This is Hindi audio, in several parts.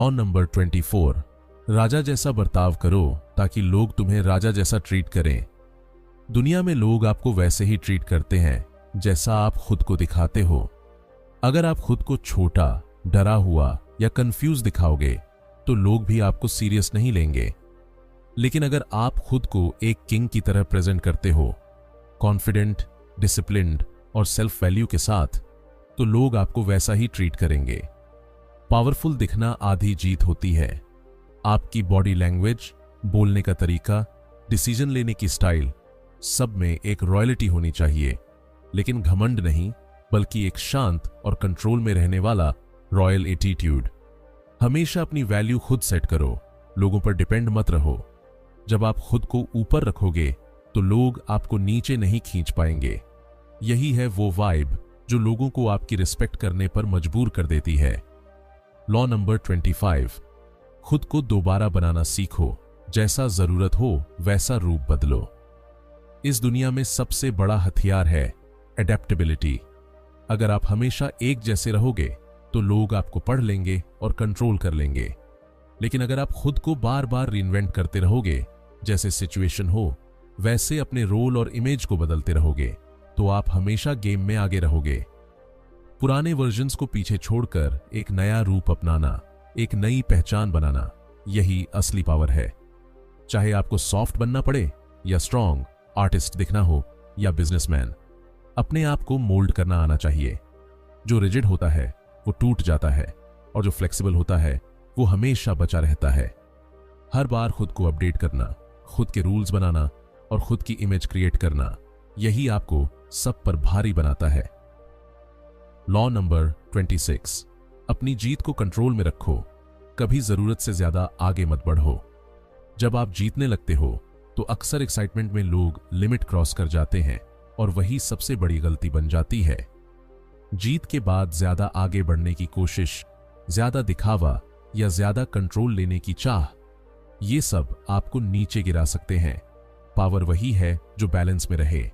और नंबर 24, राजा जैसा बर्ताव करो ताकि लोग तुम्हें राजा जैसा ट्रीट करें। दुनिया में लोग आपको वैसे ही ट्रीट करते हैं जैसा आप खुद को दिखाते हो। अगर आप खुद को छोटा, डरा हुआ या कंफ्यूज दिखाओगे तो लोग भी आपको सीरियस नहीं लेंगे। लेकिन अगर आप खुद को एक किंग की तरह प्रेजेंट करते हो, कॉन्फिडेंट, डिसिप्लिन्ड और सेल्फ वैल्यू के साथ, तो लोग आपको वैसा ही ट्रीट करेंगे। पावरफुल दिखना आधी जीत होती है। आपकी बॉडी लैंग्वेज, बोलने का तरीका, डिसीजन लेने की स्टाइल, सब में एक रॉयल्टी होनी चाहिए, लेकिन घमंड नहीं, बल्कि एक शांत और कंट्रोल में रहने वाला रॉयल एटीट्यूड। हमेशा अपनी वैल्यू खुद सेट करो, लोगों पर डिपेंड मत रहो। जब आप खुद को ऊपर रखोगे तो लोग आपको नीचे नहीं खींच पाएंगे। यही है वो वाइब जो लोगों को आपकी रिस्पेक्ट करने पर मजबूर कर देती है। लॉ नंबर 25, खुद को दोबारा बनाना सीखो। जैसा जरूरत हो वैसा रूप बदलो। इस दुनिया में सबसे बड़ा हथियार है एडेप्टेबिलिटी। अगर आप हमेशा एक जैसे रहोगे तो लोग आपको पढ़ लेंगे और कंट्रोल कर लेंगे। लेकिन अगर आप खुद को बार बार रीइन्वेंट करते रहोगे, जैसे सिचुएशन हो वैसे अपने रोल और इमेज को बदलते रहोगे, तो आप हमेशा गेम में आगे रहोगे। पुराने वर्जन्स को पीछे छोड़कर एक नया रूप अपनाना, एक नई पहचान बनाना, यही असली पावर है। चाहे आपको सॉफ्ट बनना पड़े या स्ट्रांग, आर्टिस्ट दिखना हो या बिजनेसमैन, अपने आप को मोल्ड करना आना चाहिए। जो रिजिड होता है वो टूट जाता है और जो फ्लेक्सिबल होता है वो हमेशा बचा रहता है। हर बार खुद को अपडेट करना, खुद के रूल्स बनाना और खुद की इमेज क्रिएट करना, यही आपको सब पर भारी बनाता है। लॉ नंबर 26, अपनी जीत को कंट्रोल में रखो। कभी जरूरत से ज्यादा आगे मत बढ़ो। जब आप जीतने लगते हो तो अक्सर एक्साइटमेंट में लोग लिमिट क्रॉस कर जाते हैं और वही सबसे बड़ी गलती बन जाती है। जीत के बाद ज्यादा आगे बढ़ने की कोशिश, ज्यादा दिखावा या ज्यादा कंट्रोल लेने की चाह, ये सब आपको नीचे गिरा सकते हैं। पावर वही है जो बैलेंस में रहे।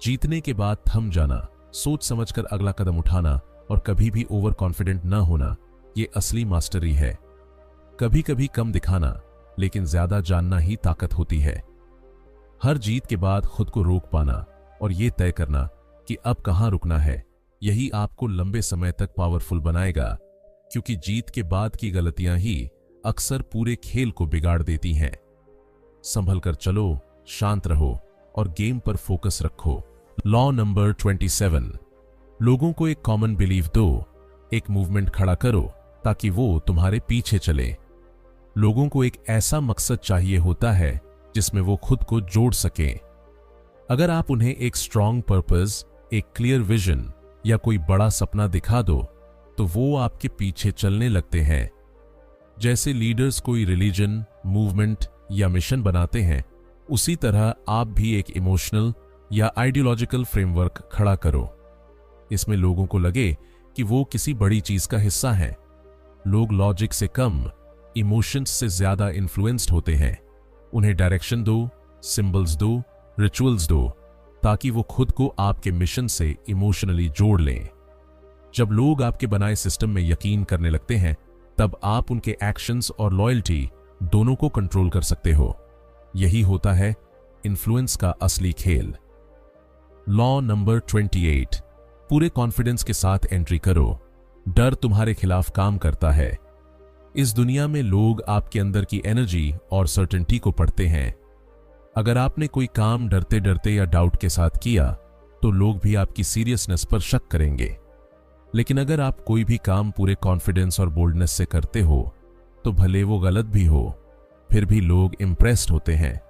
जीतने के बाद थम जाना, सोच समझकर अगला कदम उठाना और कभी भी ओवर कॉन्फिडेंट न होना, ये असली मास्टरी है। कभी कभी कम दिखाना, लेकिन ज्यादा जानना ही ताकत होती है। हर जीत के बाद खुद को रोक पाना और ये तय करना कि अब कहां रुकना है, यही आपको लंबे समय तक पावरफुल बनाएगा। क्योंकि जीत के बाद की गलतियां ही अक्सर पूरे खेल को बिगाड़ देती हैं। संभल कर चलो, शांत रहो और गेम पर फोकस रखो। लॉ नंबर 27, लोगों को एक कॉमन बिलीफ दो। एक मूवमेंट खड़ा करो ताकि वो तुम्हारे पीछे चले। लोगों को एक ऐसा मकसद चाहिए होता है जिसमें वो खुद को जोड़ सकें। अगर आप उन्हें एक स्ट्रॉन्ग पर्पस, एक क्लियर विजन या कोई बड़ा सपना दिखा दो तो वो आपके पीछे चलने लगते हैं। जैसे लीडर्स कोई रिलीजन, मूवमेंट या मिशन बनाते हैं, उसी तरह आप भी एक इमोशनल या आइडियोलॉजिकल फ्रेमवर्क खड़ा करो। इसमें लोगों को लगे कि वो किसी बड़ी चीज का हिस्सा हैं। लोग लॉजिक से कम, इमोशंस से ज्यादा इन्फ्लुएंस्ड होते हैं। उन्हें डायरेक्शन दो, सिंबल्स दो, रिचुअल्स दो, ताकि वो खुद को आपके मिशन से इमोशनली जोड़ लें। जब लोग आपके बनाए सिस्टम में यकीन करने लगते हैं, तब आप उनके एक्शंस और लॉयल्टी दोनों को कंट्रोल कर सकते हो। यही होता है इन्फ्लुएंस का असली खेल। लॉ नंबर 28, पूरे कॉन्फिडेंस के साथ एंट्री करो। डर तुम्हारे खिलाफ काम करता है। इस दुनिया में लोग आपके अंदर की एनर्जी और सर्टेनिटी को पढ़ते हैं। अगर आपने कोई काम डरते डरते या डाउट के साथ किया तो लोग भी आपकी सीरियसनेस पर शक करेंगे। लेकिन अगर आप कोई भी काम पूरे कॉन्फिडेंस और बोल्डनेस से करते हो तो भले वो गलत भी हो, फिर भी लोग इंप्रेस्ड होते हैं।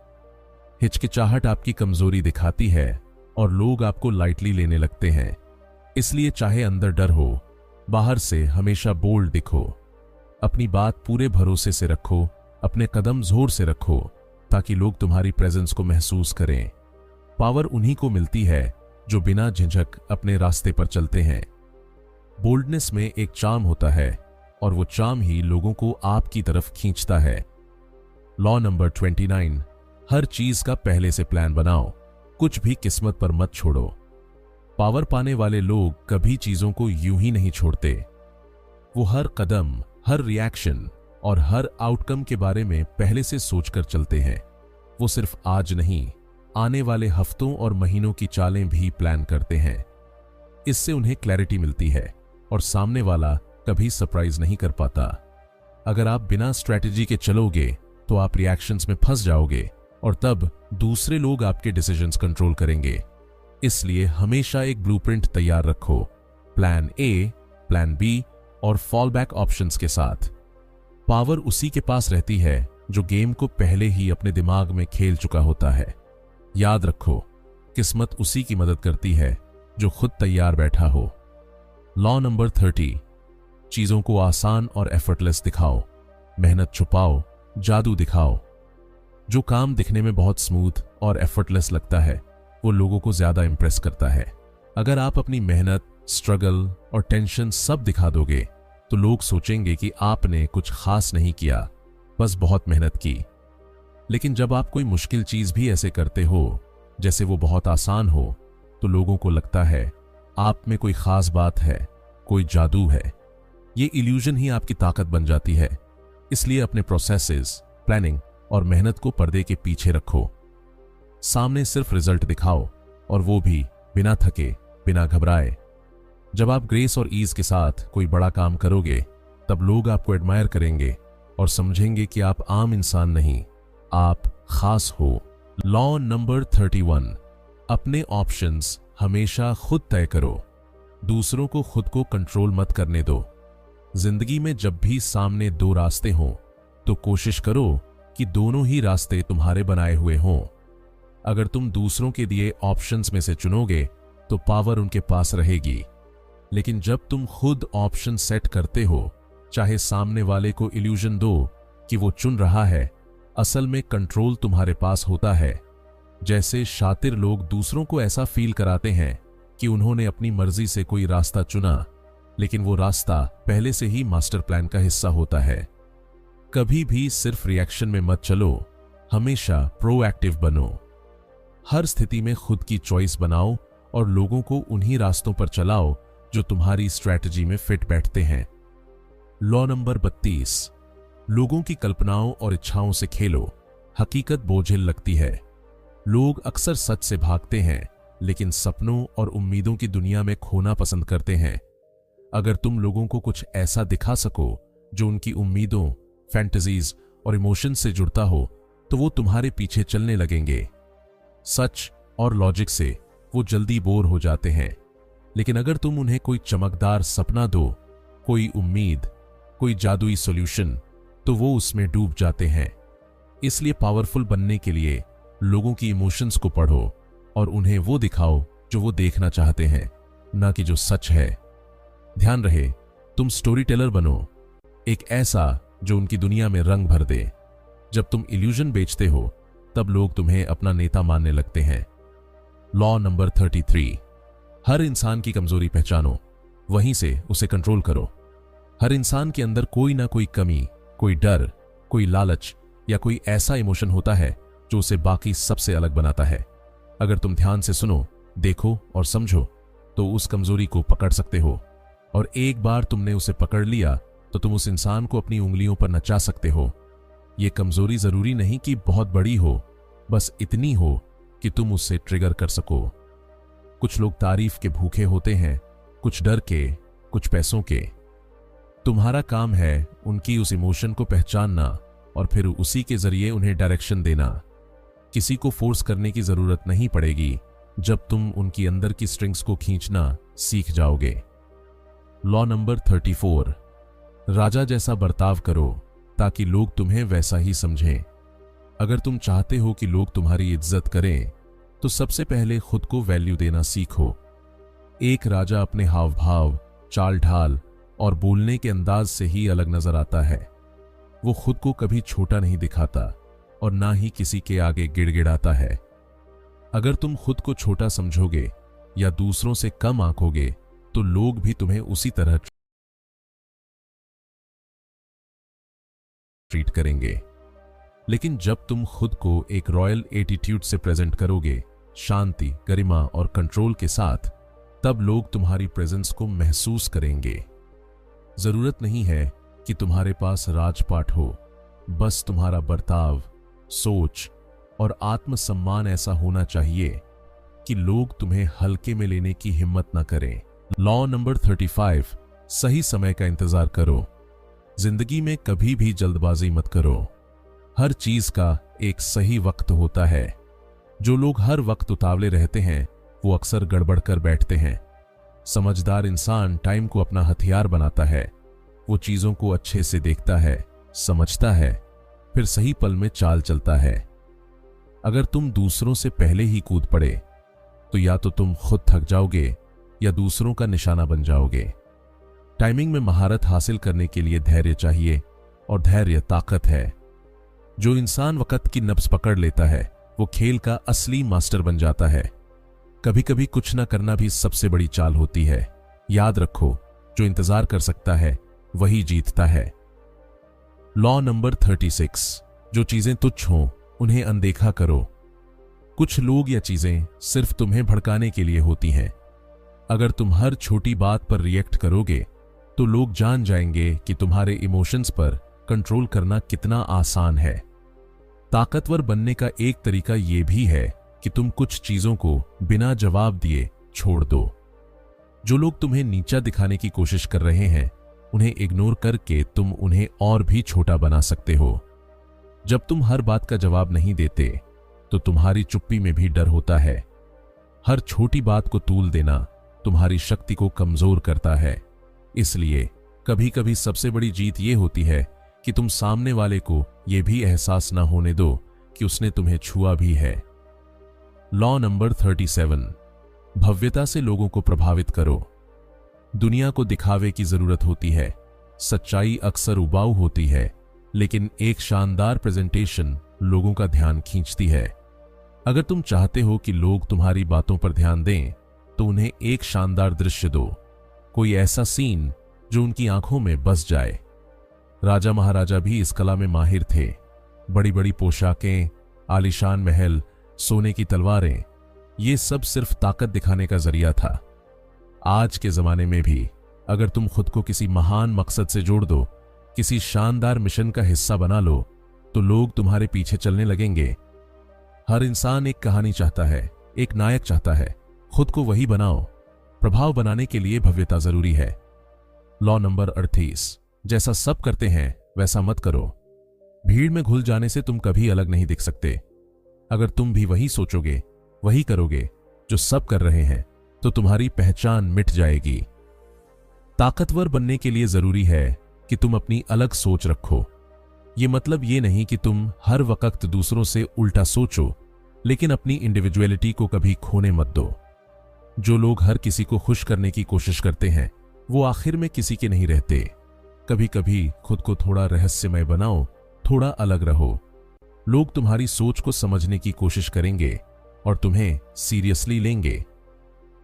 हिचकिचाहट आपकी कमजोरी दिखाती है और लोग आपको लाइटली लेने लगते हैं। इसलिए चाहे अंदर डर हो, बाहर से हमेशा बोल्ड दिखो। अपनी बात पूरे भरोसे से रखो, अपने कदम जोर से रखो, ताकि लोग तुम्हारी प्रेजेंस को महसूस करें। पावर उन्हीं को मिलती है जो बिना झिझक अपने रास्ते पर चलते हैं। बोल्डनेस में एक चार्म होता है और वो चार्म ही लोगों को आपकी तरफ खींचता है। लॉ नंबर 29, हर चीज का पहले से प्लान बनाओ। कुछ भी किस्मत पर मत छोड़ो। पावर पाने वाले लोग कभी चीजों को यूं ही नहीं छोड़ते। वो हर कदम, हर रिएक्शन और हर आउटकम के बारे में पहले से सोचकर चलते हैं। वो सिर्फ आज नहीं, आने वाले हफ्तों और महीनों की चालें भी प्लान करते हैं। इससे उन्हें क्लैरिटी मिलती है और सामने वाला कभी सरप्राइज नहीं कर पाता। अगर आप बिना स्ट्रैटेजी के चलोगे तो आप रिएक्शंस में फंस जाओगे और तब दूसरे लोग आपके डिसीजंस कंट्रोल करेंगे। इसलिए हमेशा एक ब्लूप्रिंट तैयार रखो, प्लान ए, प्लान बी और फॉल बैक ऑप्शंस के साथ। पावर उसी के पास रहती है जो गेम को पहले ही अपने दिमाग में खेल चुका होता है। याद रखो, किस्मत उसी की मदद करती है जो खुद तैयार बैठा हो। लॉ नंबर 30, चीजों को आसान और एफर्टलेस दिखाओ, मेहनत छुपाओ, जादू दिखाओ। जो काम दिखने में बहुत स्मूथ और एफर्टलेस लगता है वो लोगों को ज्यादा इंप्रेस करता है। अगर आप अपनी मेहनत, स्ट्रगल और टेंशन सब दिखा दोगे तो लोग सोचेंगे कि आपने कुछ खास नहीं किया, बस बहुत मेहनत की। लेकिन जब आप कोई मुश्किल चीज भी ऐसे करते हो जैसे वो बहुत आसान हो तो लोगों को लगता है आप में कोई खास बात है, कोई जादू है। ये इल्यूजन ही आपकी ताकत बन जाती है। इसलिए अपने प्रोसेसेस, प्लानिंग और मेहनत को पर्दे के पीछे रखो। सामने सिर्फ रिजल्ट दिखाओ और वो भी बिना थके, बिना घबराए। जब आप ग्रेस और ईज के साथ कोई बड़ा काम करोगे तब लोग आपको एडमायर करेंगे और समझेंगे कि आप आम इंसान नहीं, आप खास हो। लॉ नंबर 31, अपने ऑप्शंस हमेशा खुद तय करो, दूसरों को खुद को कंट्रोल मत करने दो। जिंदगी में जब भी सामने दो रास्ते हों तो कोशिश करो कि दोनों ही रास्ते तुम्हारे बनाए हुए हों। अगर तुम दूसरों के दिए ऑप्शंस में से चुनोगे तो पावर उनके पास रहेगी। लेकिन जब तुम खुद ऑप्शन सेट करते हो, चाहे सामने वाले को इल्यूजन दो कि वो चुन रहा है, असल में कंट्रोल तुम्हारे पास होता है। जैसे शातिर लोग दूसरों को ऐसा फील कराते हैं कि उन्होंने अपनी मर्जी से कोई रास्ता चुना, लेकिन वो रास्ता पहले से ही मास्टर प्लान का हिस्सा होता है। कभी भी सिर्फ रिएक्शन में मत चलो, हमेशा प्रोएक्टिव बनो। हर स्थिति में खुद की चॉइस बनाओ और लोगों को उन्हीं रास्तों पर चलाओ जो तुम्हारी स्ट्रैटेजी में फिट बैठते हैं। लॉ नंबर 32, लोगों की कल्पनाओं और इच्छाओं से खेलो, हकीकत बोझिल लगती है। लोग अक्सर सच से भागते हैं लेकिन सपनों और उम्मीदों की दुनिया में खोना पसंद करते हैं। अगर तुम लोगों को कुछ ऐसा दिखा सको जो उनकी उम्मीदों, फैंटेसीज और इमोशंस से जुड़ता हो तो वो तुम्हारे पीछे चलने लगेंगे। सच और लॉजिक से वो जल्दी बोर हो जाते हैं, लेकिन अगर तुम उन्हें कोई चमकदार सपना दो, कोई उम्मीद, कोई जादुई सॉल्यूशन, तो वो उसमें डूब जाते हैं। इसलिए पावरफुल बनने के लिए लोगों की इमोशंस को पढ़ो और उन्हें वो दिखाओ जो वो देखना चाहते हैं, ना कि जो सच है। ध्यान रहे, तुम स्टोरी टेलर बनो, एक ऐसा जो उनकी दुनिया में रंग भर दे। जब तुम इल्यूजन बेचते हो तब लोग तुम्हें अपना नेता मानने लगते हैं। लॉ नंबर 33, हर इंसान की कमजोरी पहचानो, वहीं से उसे कंट्रोल करो। हर इंसान के अंदर कोई ना कोई कमी, कोई डर, कोई लालच या कोई ऐसा इमोशन होता है जो उसे बाकी सबसे अलग बनाता है। अगर तुम ध्यान से सुनो, देखो और समझो तो उस कमजोरी को पकड़ सकते हो, और एक बार तुमने उसे पकड़ लिया तो तुम उस इंसान को अपनी उंगलियों पर नचा सकते हो। यह कमजोरी जरूरी नहीं कि बहुत बड़ी हो, बस इतनी हो कि तुम उससे ट्रिगर कर सको। कुछ लोग तारीफ के भूखे होते हैं, कुछ डर के, कुछ पैसों के। तुम्हारा काम है उनकी उस इमोशन को पहचानना और फिर उसी के जरिए उन्हें डायरेक्शन देना। किसी को फोर्स करने की जरूरत नहीं पड़ेगी जब तुम उनकी अंदर की स्ट्रिंग्स को खींचना सीख जाओगे। लॉ नंबर 34, राजा जैसा बर्ताव करो ताकि लोग तुम्हें वैसा ही समझें। अगर तुम चाहते हो कि लोग तुम्हारी इज्जत करें तो सबसे पहले खुद को वैल्यू देना सीखो। एक राजा अपने हाव भाव, चाल ढाल और बोलने के अंदाज से ही अलग नजर आता है। वो खुद को कभी छोटा नहीं दिखाता और ना ही किसी के आगे गिड़गिड़ाता है। अगर तुम खुद को छोटा समझोगे या दूसरों से कम आंकोगे तो लोग भी तुम्हें उसी तरह ट्रीट करेंगे। लेकिन जब तुम खुद को एक रॉयल एटीट्यूड से प्रेजेंट करोगे, शांति, गरिमा और कंट्रोल के साथ, तब लोग तुम्हारी प्रेजेंस को महसूस करेंगे। जरूरत नहीं है कि तुम्हारे पास राजपाट हो, बस तुम्हारा बर्ताव, सोच और आत्मसम्मान ऐसा होना चाहिए कि लोग तुम्हें हल्के में लेने की हिम्मत न करें। लॉ नंबर 35, सही समय का इंतजार करो। जिंदगी में कभी भी जल्दबाजी मत करो। हर चीज का एक सही वक्त होता है। जो लोग हर वक्त उतावले रहते हैं वो अक्सर गड़बड़ कर बैठते हैं। समझदार इंसान टाइम को अपना हथियार बनाता है। वो चीजों को अच्छे से देखता है, समझता है, फिर सही पल में चाल चलता है। अगर तुम दूसरों से पहले ही कूद पड़े तो या तो तुम खुद थक जाओगे या दूसरों का निशाना बन जाओगे। टाइमिंग में महारत हासिल करने के लिए धैर्य चाहिए और धैर्य ताकत है। जो इंसान वक्त की नब्ज पकड़ लेता है वो खेल का असली मास्टर बन जाता है। कभी कभी कुछ ना करना भी सबसे बड़ी चाल होती है। याद रखो, जो इंतजार कर सकता है वही जीतता है। लॉ नंबर 36, जो चीजें तुच्छ हों उन्हें अनदेखा करो। कुछ लोग या चीजें सिर्फ तुम्हें भड़काने के लिए होती हैं। अगर तुम हर छोटी बात पर रिएक्ट करोगे तो लोग जान जाएंगे कि तुम्हारे इमोशंस पर कंट्रोल करना कितना आसान है। ताकतवर बनने का एक तरीका यह भी है कि तुम कुछ चीजों को बिना जवाब दिए छोड़ दो। जो लोग तुम्हें नीचा दिखाने की कोशिश कर रहे हैं उन्हें इग्नोर करके तुम उन्हें और भी छोटा बना सकते हो। जब तुम हर बात का जवाब नहीं देते तो तुम्हारी चुप्पी में भी डर होता है। हर छोटी बात को तूल देना तुम्हारी शक्ति को कमजोर करता है। इसलिए कभी कभी सबसे बड़ी जीत यह होती है कि तुम सामने वाले को यह भी एहसास ना होने दो कि उसने तुम्हें छुआ भी है। लॉ नंबर 37, भव्यता से लोगों को प्रभावित करो। दुनिया को दिखावे की जरूरत होती है। सच्चाई अक्सर उबाऊ होती है, लेकिन एक शानदार प्रेजेंटेशन लोगों का ध्यान खींचती है। अगर तुम चाहते हो कि लोग तुम्हारी बातों पर ध्यान दें तो उन्हें एक शानदार दृश्य दो। कोई ऐसा सीन जो उनकी आंखों में बस जाए। राजा महाराजा भी इस कला में माहिर थे। बड़ी बड़ी पोशाकें, आलीशान महल, सोने की तलवारें, ये सब सिर्फ ताकत दिखाने का जरिया था। आज के जमाने में भी अगर तुम खुद को किसी महान मकसद से जोड़ दो, किसी शानदार मिशन का हिस्सा बना लो, तो लोग तुम्हारे पीछे चलने लगेंगे। हर इंसान एक कहानी चाहता है, एक नायक चाहता है। खुद को वही बनाओ। प्रभाव बनाने के लिए भव्यता जरूरी है। लॉ नंबर 38, जैसा सब करते हैं वैसा मत करो। भीड़ में घुल जाने से तुम कभी अलग नहीं दिख सकते। अगर तुम भी वही सोचोगे, वही करोगे जो सब कर रहे हैं, तो तुम्हारी पहचान मिट जाएगी। ताकतवर बनने के लिए जरूरी है कि तुम अपनी अलग सोच रखो। ये मतलब ये नहीं कि तुम हर वक्त दूसरों से उल्टा सोचो, लेकिन अपनी इंडिविजुअलिटी को कभी खोने मत दो। जो लोग हर किसी को खुश करने की कोशिश करते हैं वो आखिर में किसी के नहीं रहते। कभी कभी खुद को थोड़ा रहस्यमय बनाओ, थोड़ा अलग रहो। लोग तुम्हारी सोच को समझने की कोशिश करेंगे और तुम्हें सीरियसली लेंगे।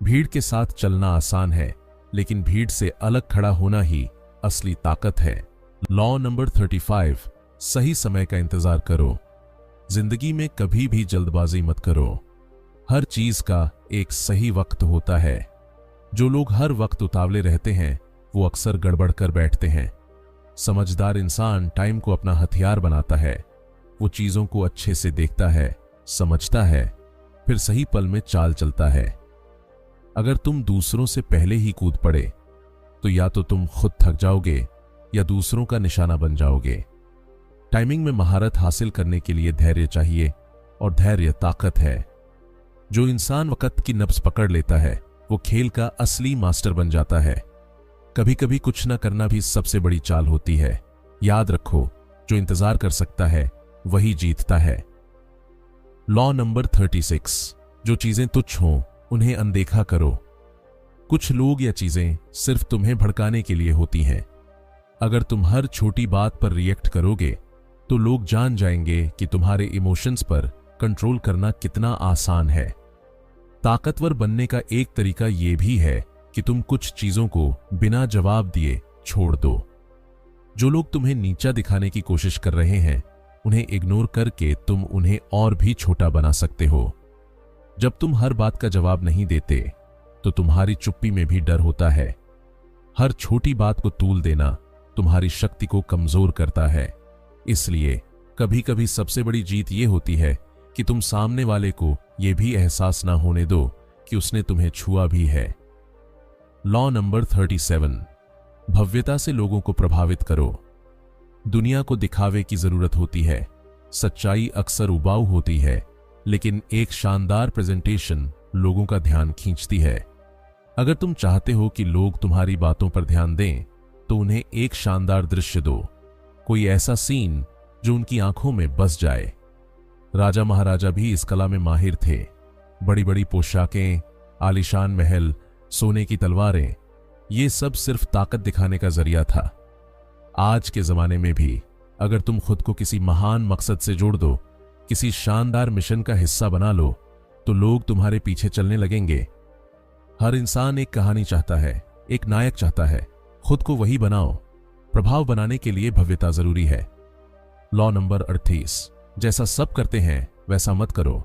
भीड़ के साथ चलना आसान है, लेकिन भीड़ से अलग खड़ा होना ही असली ताकत है। लॉ नंबर 35, सही समय का इंतजार करो। जिंदगी में कभी भी जल्दबाजी मत करो। हर चीज का एक सही वक्त होता है। जो लोग हर वक्त उतावले रहते हैं वो अक्सर गड़बड़ कर बैठते हैं। समझदार इंसान टाइम को अपना हथियार बनाता है। वो चीजों को अच्छे से देखता है, समझता है, फिर सही पल में चाल चलता है। अगर तुम दूसरों से पहले ही कूद पड़े तो या तो तुम खुद थक जाओगे या दूसरों का निशाना बन जाओगे। टाइमिंग में महारत हासिल करने के लिए धैर्य चाहिए और धैर्य ताकत है। जो इंसान वक्त की नब्ज पकड़ लेता है वो खेल का असली मास्टर बन जाता है। कभी कभी कुछ ना करना भी सबसे बड़ी चाल होती है। याद रखो, जो इंतजार कर सकता है वही जीतता है। लॉ नंबर 36, जो चीजें तुच्छ हों उन्हें अनदेखा करो। कुछ लोग या चीजें सिर्फ तुम्हें भड़काने के लिए होती हैं। अगर तुम हर छोटी बात पर रिएक्ट करोगे तो लोग जान जाएंगे कि तुम्हारे इमोशंस पर कंट्रोल करना कितना आसान है। ताकतवर बनने का एक तरीका यह भी है कि तुम कुछ चीजों को बिना जवाब दिए छोड़ दो। जो लोग तुम्हें नीचा दिखाने की कोशिश कर रहे हैं उन्हें इग्नोर करके तुम उन्हें और भी छोटा बना सकते हो। जब तुम हर बात का जवाब नहीं देते तो तुम्हारी चुप्पी में भी डर होता है। हर छोटी बात को तूल देना तुम्हारी शक्ति को कमजोर करता है। इसलिए कभी कभी सबसे बड़ी जीत यह होती है कि तुम सामने वाले को यह भी एहसास ना होने दो कि उसने तुम्हें छुआ भी है। लॉ नंबर 37, भव्यता से लोगों को प्रभावित करो। दुनिया को दिखावे की जरूरत होती है, सच्चाई अक्सर उबाऊ होती है, लेकिन एक शानदार प्रेजेंटेशन लोगों का ध्यान खींचती है। अगर तुम चाहते हो कि लोग तुम्हारी बातों पर ध्यान दें, तो उन्हें एक शानदार दृश्य दो, कोई ऐसा सीन जो उनकी आंखों में बस जाए। राजा महाराजा भी इस कला में माहिर थे। बड़ी बड़ी पोशाकें, आलीशान महल, सोने की तलवारें, ये सब सिर्फ ताकत दिखाने का जरिया था। आज के जमाने में भी अगर तुम खुद को किसी महान मकसद से जोड़ दो, किसी शानदार मिशन का हिस्सा बना लो, तो लोग तुम्हारे पीछे चलने लगेंगे। हर इंसान एक कहानी चाहता है, एक नायक चाहता है। खुद को वही बनाओ। प्रभाव बनाने के लिए भव्यता जरूरी है। लॉ नंबर 38, जैसा सब करते हैं वैसा मत करो।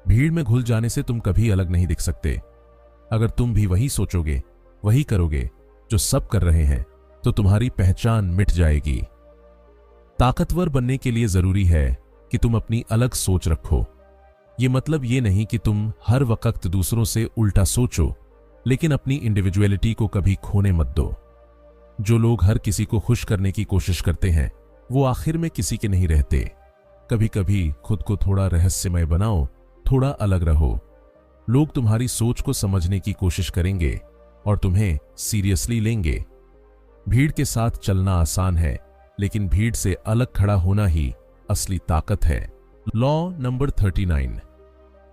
भीड़ में घुल जाने से तुम कभी अलग नहीं दिख सकते। अगर तुम भी वही सोचोगे, वही करोगे जो सब कर रहे हैं, तो तुम्हारी पहचान मिट जाएगी। ताकतवर बनने के लिए जरूरी है कि तुम अपनी अलग सोच रखो। ये मतलब ये नहीं कि तुम हर वक्त दूसरों से उल्टा सोचो, लेकिन अपनी इंडिविजुअलिटी को कभी खोने मत दो। जो लोग हर किसी को खुश करने की कोशिश करते हैं, वो आखिर में किसी के नहीं रहते। कभी कभी खुद को थोड़ा रहस्यमय बनाओ, थोड़ा अलग रहो। लोग तुम्हारी सोच को समझने की कोशिश करेंगे और तुम्हें सीरियसली लेंगे। भीड़ के साथ चलना आसान है, लेकिन भीड़ से अलग खड़ा होना ही असली ताकत है। लॉ नंबर 39,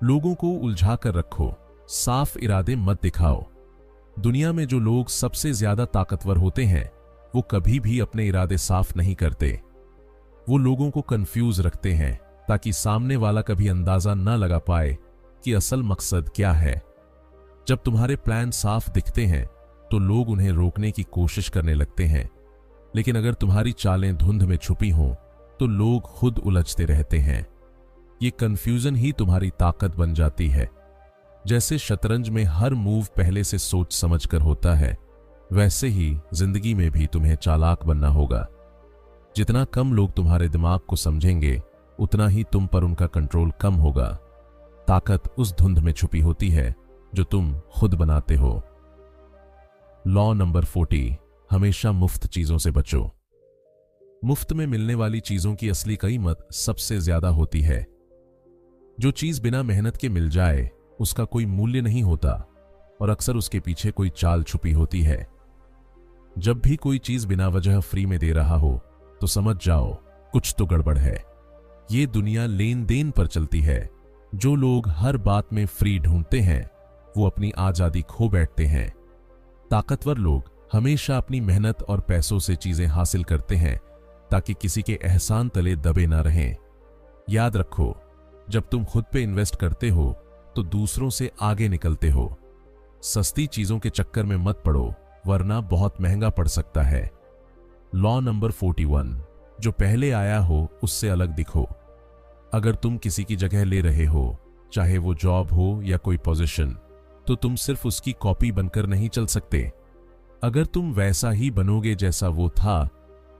लोगों को उलझा कर रखो, साफ इरादे मत दिखाओ। दुनिया में जो लोग सबसे ज्यादा ताकतवर होते हैं, वो कभी भी अपने इरादे साफ नहीं करते। वो लोगों को कंफ्यूज रखते हैं ताकि सामने वाला कभी अंदाजा न लगा पाए कि असल मकसद क्या है। जब तुम्हारे प्लान साफ दिखते हैं, तो लोग उन्हें रोकने की कोशिश करने लगते हैं, लेकिन अगर तुम्हारी चालें धुंध में छुपी हों, तो लोग खुद उलझते रहते हैं। ये कंफ्यूजन ही तुम्हारी ताकत बन जाती है। जैसे शतरंज में हर मूव पहले से सोच समझ कर होता है, वैसे ही जिंदगी में भी तुम्हें चालाक बनना होगा। जितना कम लोग तुम्हारे दिमाग को समझेंगे, उतना ही तुम पर उनका कंट्रोल कम होगा। ताकत उस धुंध में छुपी होती है जो तुम खुद बनाते हो। लॉ नंबर 40, हमेशा मुफ्त चीजों से बचो। मुफ्त में मिलने वाली चीजों की असली कीमत सबसे ज्यादा होती है। जो चीज बिना मेहनत के मिल जाए, उसका कोई मूल्य नहीं होता और अक्सर उसके पीछे कोई चाल छुपी होती है। जब भी कोई चीज बिना वजह फ्री में दे रहा हो, तो समझ जाओ कुछ तो गड़बड़ है। ये दुनिया लेन देन पर चलती है। जो लोग हर बात में फ्री ढूंढते हैं, वो अपनी आजादी खो बैठते हैं। ताकतवर लोग हमेशा अपनी मेहनत और पैसों से चीजें हासिल करते हैं, ताकि किसी के एहसान तले दबे ना रहें। याद रखो, जब तुम खुद पे इन्वेस्ट करते हो, तो दूसरों से आगे निकलते हो। सस्ती चीजों के चक्कर में मत पड़ो, वरना बहुत महंगा पड़ सकता है। लॉ नंबर 41, जो पहले आया हो उससे अलग दिखो। अगर तुम किसी की जगह ले रहे हो, चाहे वो जॉब हो या कोई पोजीशन, तो तुम सिर्फ उसकी कॉपी बनकर नहीं चल सकते। अगर तुम वैसा ही बनोगे जैसा वो था,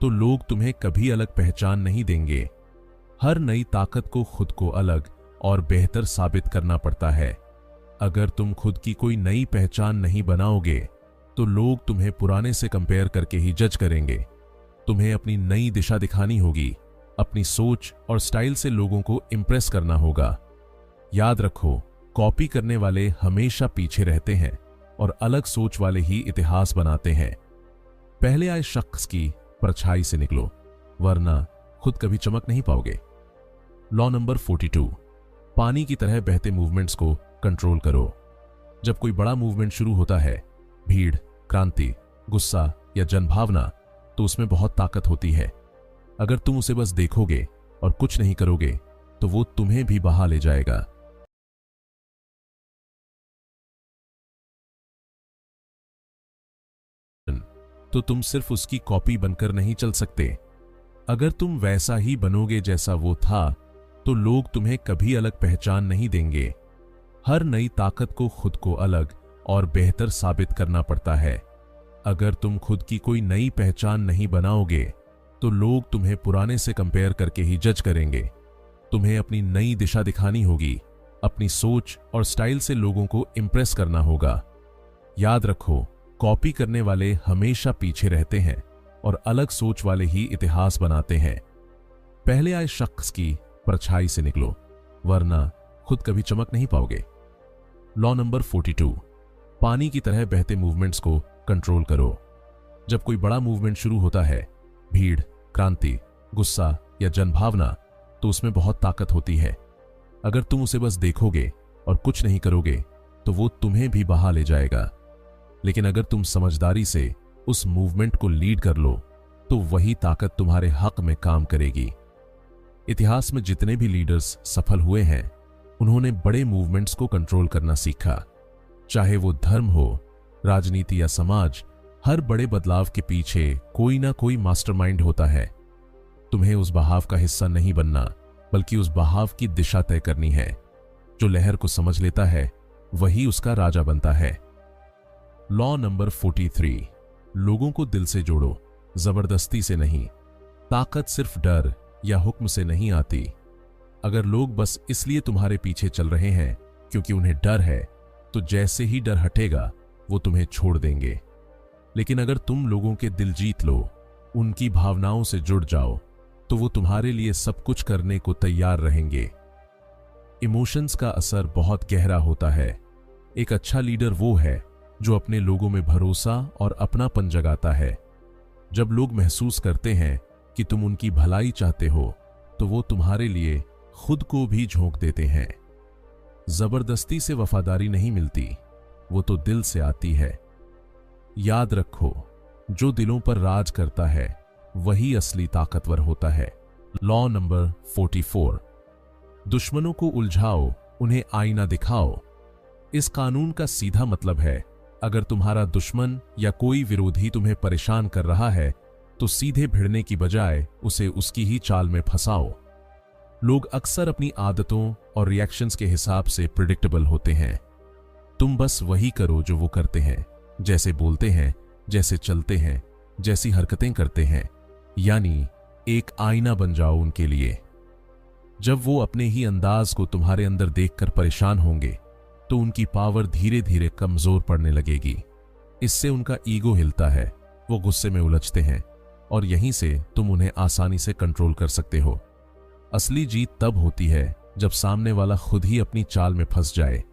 तो लोग तुम्हें कभी अलग पहचान नहीं देंगे। हर नई ताकत को खुद को अलग और बेहतर साबित करना पड़ता है। अगर तुम खुद की कोई नई पहचान नहीं बनाओगे, तो लोग तुम्हें पुराने से कंपेयर करके ही जज करेंगे। तुम्हें अपनी नई दिशा दिखानी होगी। अपनी सोच और स्टाइल से लोगों को इंप्रेस करना होगा। याद रखो, कॉपी करने वाले हमेशा पीछे रहते हैं और अलग सोच वाले ही इतिहास बनाते हैं। पहले आए शख्स की परछाई से निकलो, वरना खुद कभी चमक नहीं पाओगे। लॉ नंबर 42, पानी की तरह बहते मूवमेंट्स को कंट्रोल करो। जब कोई बड़ा मूवमेंट शुरू होता है, भीड़, क्रांति, गुस्सा या जनभावना, तो उसमें बहुत ताकत होती है। अगर तुम उसे बस देखोगे और कुछ नहीं करोगे, तो वो तुम्हें भी बहा ले जाएगा। तो तुम सिर्फ उसकी कॉपी बनकर नहीं चल सकते। अगर तुम वैसा ही बनोगे जैसा वो था, तो लोग तुम्हें कभी अलग पहचान नहीं देंगे। हर नई ताकत को खुद को अलग और बेहतर साबित करना पड़ता है। अगर तुम खुद की कोई नई पहचान नहीं बनाओगे तो लोग तुम्हें पुराने से कंपेयर करके ही जज करेंगे। तुम्हें अपनी नई दिशा दिखानी होगी, अपनी सोच और स्टाइल से लोगों को इंप्रेस करना होगा। याद रखो, कॉपी करने वाले हमेशा पीछे रहते हैं और अलग सोच वाले ही इतिहास बनाते हैं। पहले आए शख्स की परछाई से निकलो, वरना खुद कभी चमक नहीं पाओगे। लॉ नंबर 42, पानी की तरह बहते मूवमेंट्स को कंट्रोल करो। जब कोई बड़ा मूवमेंट शुरू होता है, भीड़, क्रांति, गुस्सा या जनभावना, तो उसमें बहुत ताकत होती है। अगर तुम उसे बस देखोगे और कुछ नहीं करोगे तो वो तुम्हें भी बहा ले जाएगा। लेकिन अगर तुम समझदारी से उस मूवमेंट को लीड कर लो तो वही ताकत तुम्हारे हक में काम करेगी। इतिहास में जितने भी लीडर्स सफल हुए हैं, उन्होंने बड़े मूवमेंट्स को कंट्रोल करना सीखा। चाहे वो धर्म हो, राजनीति या समाज, हर बड़े बदलाव के पीछे कोई ना कोई मास्टरमाइंड होता है। तुम्हें उस बहाव का हिस्सा नहीं बनना, बल्कि उस बहाव की दिशा तय करनी है। जो लहर को समझ लेता है वही उसका राजा बनता है। लॉ नंबर 43, लोगों को दिल से जोड़ो, जबरदस्ती से नहीं। ताकत सिर्फ डर या हुक्म से नहीं आती। अगर लोग बस इसलिए तुम्हारे पीछे चल रहे हैं क्योंकि उन्हें डर है, तो जैसे ही डर हटेगा वो तुम्हें छोड़ देंगे। लेकिन अगर तुम लोगों के दिल जीत लो, उनकी भावनाओं से जुड़ जाओ, तो वो तुम्हारे लिए सब कुछ करने को तैयार रहेंगे। इमोशंस का असर बहुत गहरा होता है। एक अच्छा लीडर वो है जो अपने लोगों में भरोसा और अपनापन जगाता है। जब लोग महसूस करते हैं कि तुम उनकी भलाई चाहते हो, तो वो तुम्हारे लिए खुद को भी झोंक देते हैं। जबरदस्ती से वफादारी नहीं मिलती, वो तो दिल से आती है। याद रखो, जो दिलों पर राज करता है वही असली ताकतवर होता है। लॉ नंबर 44, दुश्मनों को उलझाओ, उन्हें आईना दिखाओ। इस कानून का सीधा मतलब है, अगर तुम्हारा दुश्मन या कोई विरोधी तुम्हें परेशान कर रहा है तो सीधे भिड़ने की बजाय उसे उसकी ही चाल में फंसाओ। लोग अक्सर अपनी आदतों और रिएक्शंस के हिसाब से प्रिडिक्टेबल होते हैं। तुम बस वही करो जो वो करते हैं, जैसे बोलते हैं, जैसे चलते हैं, जैसी हरकतें करते हैं। यानी एक आईना बन जाओ उनके लिए। जब वो अपने ही अंदाज को तुम्हारे अंदर देखकर परेशान होंगे तो उनकी पावर धीरे धीरे कमजोर पड़ने लगेगी। इससे उनका ईगो हिलता है, वो गुस्से में उलझते हैं और यहीं से तुम उन्हें आसानी से कंट्रोल कर सकते हो। असली जीत तब होती है जब सामने वाला खुद ही अपनी चाल में फंस जाए।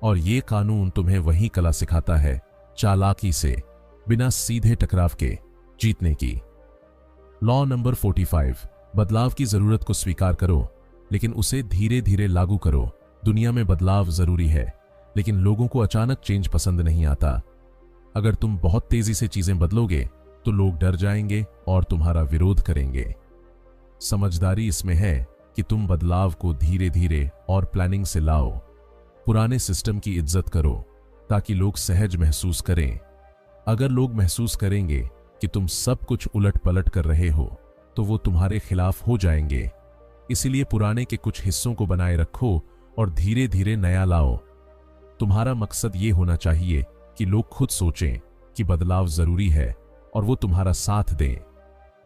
और ये कानून तुम्हें वही कला सिखाता है, चालाकी से, बिना सीधे टकराव के जीतने की। लॉ नंबर 45, बदलाव की जरूरत को स्वीकार करो, लेकिन उसे धीरे धीरे लागू करो। दुनिया में बदलाव जरूरी है, लेकिन लोगों को अचानक चेंज पसंद नहीं आता। अगर तुम बहुत तेजी से चीजें बदलोगे तो लोग डर जाएंगे और तुम्हारा विरोध करेंगे। समझदारी इसमें है कि तुम बदलाव को धीरे धीरे और प्लानिंग से लाओ। पुराने सिस्टम की इज्जत करो ताकि लोग सहज महसूस करें। अगर लोग महसूस करेंगे कि तुम सब कुछ उलट पलट कर रहे हो तो वो तुम्हारे खिलाफ हो जाएंगे। इसीलिए पुराने के कुछ हिस्सों को बनाए रखो और धीरे धीरे नया लाओ। तुम्हारा मकसद ये होना चाहिए कि लोग खुद सोचें कि बदलाव जरूरी है और वो तुम्हारा साथ दें।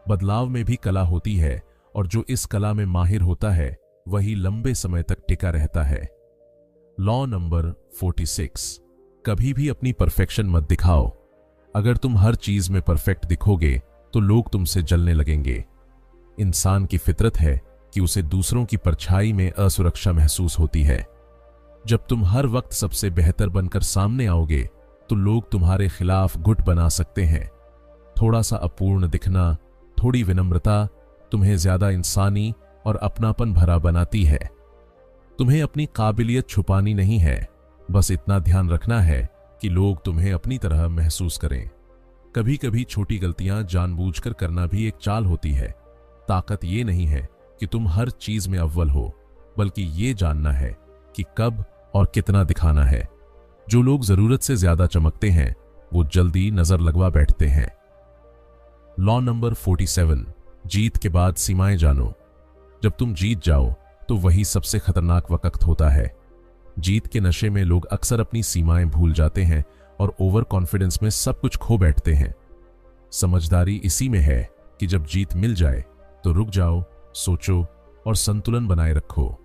बदलाव में भी कला होती है और जो इस कला में माहिर होता है वही लंबे समय तक टिका रहता है। लॉ नंबर 46, कभी भी अपनी परफेक्शन मत दिखाओ। अगर तुम हर चीज में परफेक्ट दिखोगे तो लोग तुमसे जलने लगेंगे। इंसान की फितरत है कि उसे दूसरों की परछाई में असुरक्षा महसूस होती है। जब तुम हर वक्त सबसे बेहतर बनकर सामने आओगे तो लोग तुम्हारे खिलाफ गुट बना सकते हैं। थोड़ा सा अपूर्ण दिखना, थोड़ी विनम्रता तुम्हें ज्यादा इंसानी और अपनापन भरा बनाती है। तुम्हें अपनी काबिलियत छुपानी नहीं है, बस इतना ध्यान रखना है कि लोग तुम्हें अपनी तरह महसूस करें। कभी कभी छोटी गलतियां जानबूझकर करना भी एक चाल होती है। ताकत ये नहीं है कि तुम हर चीज में अव्वल हो, बल्कि ये जानना है कि कब और कितना दिखाना है। जो लोग जरूरत से ज्यादा चमकते हैं वो जल्दी नजर लगवा बैठते हैं। लॉ नंबर 47, जीत के बाद सीमाएं जानो। जब तुम जीत जाओ तो वही सबसे खतरनाक वक्त होता है। जीत के नशे में लोग अक्सर अपनी सीमाएं भूल जाते हैं और ओवर कॉन्फिडेंस में सब कुछ खो बैठते हैं। समझदारी इसी में है कि जब जीत मिल जाए तो रुक जाओ, सोचो और संतुलन बनाए रखो।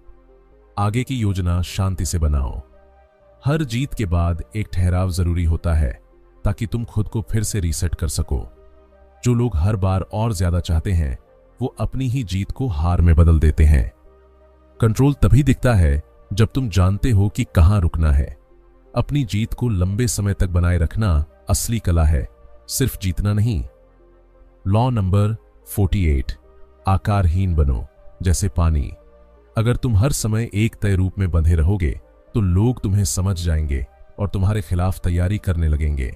आगे की योजना शांति से बनाओ। हर जीत के बाद एक ठहराव जरूरी होता है ताकि तुम खुद को फिर से रीसेट कर सको। जो लोग हर बार और ज्यादा चाहते हैं वो अपनी ही जीत को हार में बदल देते हैं। कंट्रोल तभी दिखता है जब तुम जानते हो कि कहां रुकना है। अपनी जीत को लंबे समय तक बनाए रखना असली कला है, सिर्फ जीतना नहीं। लॉ नंबर 48, आकारहीन बनो जैसे पानी। अगर तुम हर समय एक तय रूप में बंधे रहोगे तो लोग तुम्हें समझ जाएंगे और तुम्हारे खिलाफ तैयारी करने लगेंगे।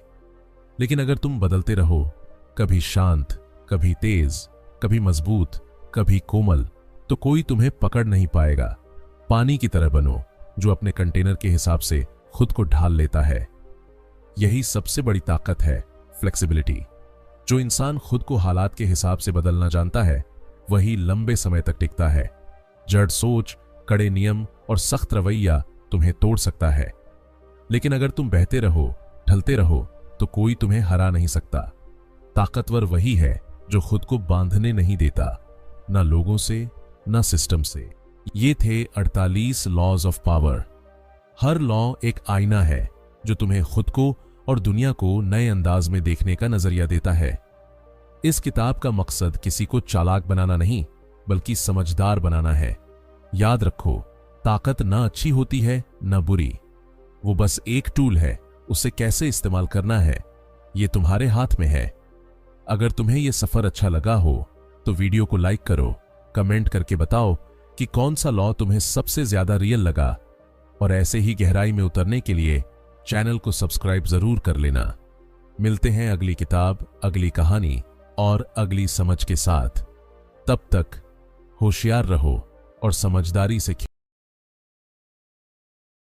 लेकिन अगर तुम बदलते रहो, कभी शांत, कभी तेज, कभी मजबूत, कभी कोमल, तो कोई तुम्हें पकड़ नहीं पाएगा। पानी की तरह बनो जो अपने कंटेनर के हिसाब से खुद को ढाल लेता है। यही सबसे बड़ी ताकत है, फ्लेक्सिबिलिटी। जो इंसान खुद को हालात के हिसाब से बदलना जानता है वही लंबे समय तक टिकता है। जड़ सोच, कड़े नियम और सख्त रवैया तुम्हें तोड़ सकता है, लेकिन अगर तुम बहते रहो, ढलते रहो, तो कोई तुम्हें हरा नहीं सकता। ताकतवर वही है जो खुद को बांधने नहीं देता, ना लोगों से, ना सिस्टम से। ये थे 48 लॉज ऑफ पावर। हर लॉ एक आईना है जो तुम्हें खुद को और दुनिया को नए अंदाज में देखने का नजरिया देता है। इस किताब का मकसद किसी को चालाक बनाना नहीं, बल्कि समझदार बनाना है। याद रखो, ताकत ना अच्छी होती है ना बुरी, वो बस एक टूल है। उसे कैसे इस्तेमाल करना है ये तुम्हारे हाथ में है। अगर तुम्हें यह सफर अच्छा लगा हो तो वीडियो को लाइक करो, कमेंट करके बताओ कि कौन सा लॉ तुम्हें सबसे ज्यादा रियल लगा, और ऐसे ही गहराई में उतरने के लिए चैनल को सब्सक्राइब जरूर कर लेना। मिलते हैं अगली किताब, अगली कहानी और अगली समझ के साथ। तब तक होशियार रहो और समझदारी से